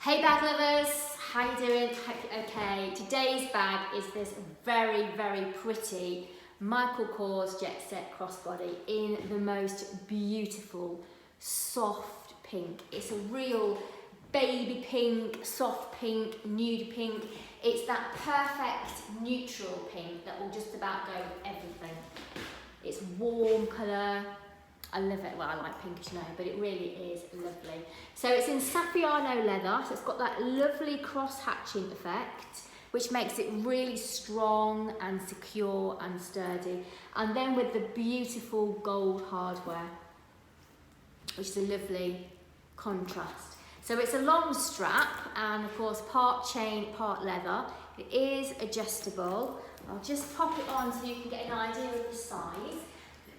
Hey bag lovers, how you doing? Hope you're okay. Today's bag is this very, very pretty Michael Kors Jet Set Crossbody in the most beautiful, soft pink. It's a real baby pink, soft pink, nude pink. It's that perfect neutral pink that will just about go with everything. It's warm colour. I love it. Well, I like pink, as you know, but it really is lovely. So it's in Saffiano leather, so it's got that lovely cross-hatching effect, which makes it really strong and secure and sturdy. And then with the beautiful gold hardware, which is a lovely contrast. So it's a long strap, and of course, part chain, part leather. It is adjustable. I'll just pop it on so you can get an idea of the size.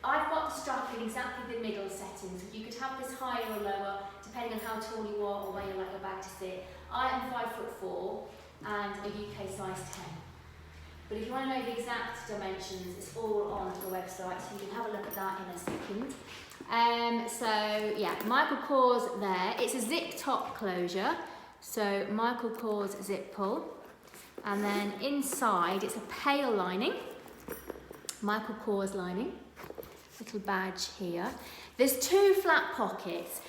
I've got the strap in exactly the middle setting, so you could have this higher or lower, depending on how tall you are or where you like your bag to sit. I am 5'4" and a UK size 10. But if you want to know the exact dimensions, it's all on the website, so you can have a look at that in a second. So yeah, Michael Kors there. It's a zip top closure, so Michael Kors zip pull. And then inside, it's a pale lining, Michael Kors lining. Little badge here. There's two flat pockets.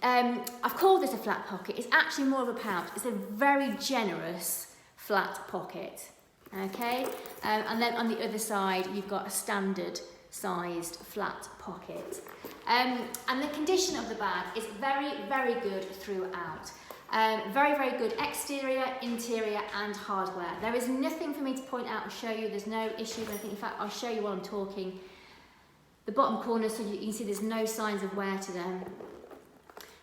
I've called this a flat pocket. It's actually more of a pouch. It's a very generous flat pocket. Okay, and then on the other side you've got a standard sized flat pocket. And the condition of the bag is very, very good throughout. Very, very good exterior, interior and hardware. There is nothing for me to point out or show you. There's no issue or anything. In fact, I'll show you while I'm talking. The bottom corner, so you can see there's no signs of wear to them.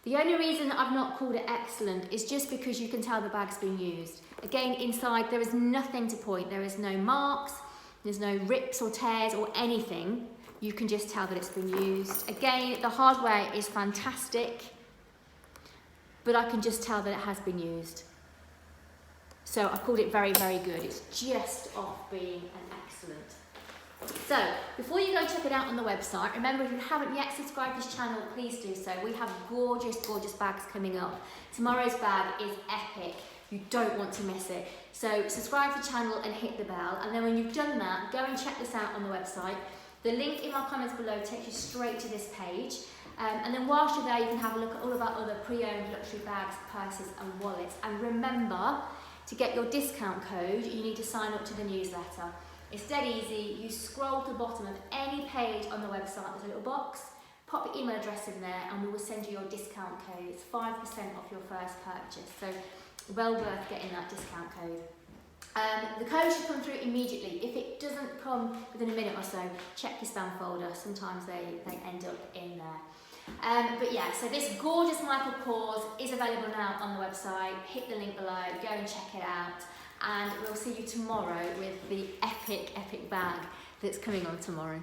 The only reason I've not called it excellent is just because you can tell the bag's been used. Again, inside there is nothing to point. There is no marks, there's no rips or tears or anything. You can just tell that it's been used. Again, the hardware is fantastic, but I can just tell that it has been used. So I've called it very, very good. It's just off being an excellent. So, before you go and check it out on the website, remember if you haven't yet subscribed to this channel, please do so. We have gorgeous, gorgeous bags coming up. Tomorrow's bag is epic. You don't want to miss it. So, subscribe to the channel and hit the bell. And then when you've done that, go and check this out on the website. The link in my comments below takes you straight to this page. And then whilst you're there, you can have a look at all of our other pre-owned luxury bags, purses and wallets. And remember, to get your discount code, you need to sign up to the newsletter. It's dead easy. You scroll to the bottom of any page on the website, there's a little box, pop your email address in there and we will send you your discount code. It's 5% off your first purchase, so well worth getting that discount code. The code should come through immediately. If it doesn't come within a minute or so, check your spam folder. Sometimes they end up in there. But yeah, so this gorgeous Michael Kors is available now on the website. Hit the link below, go and check it out. And we'll see you tomorrow with the epic, epic bag that's coming on tomorrow.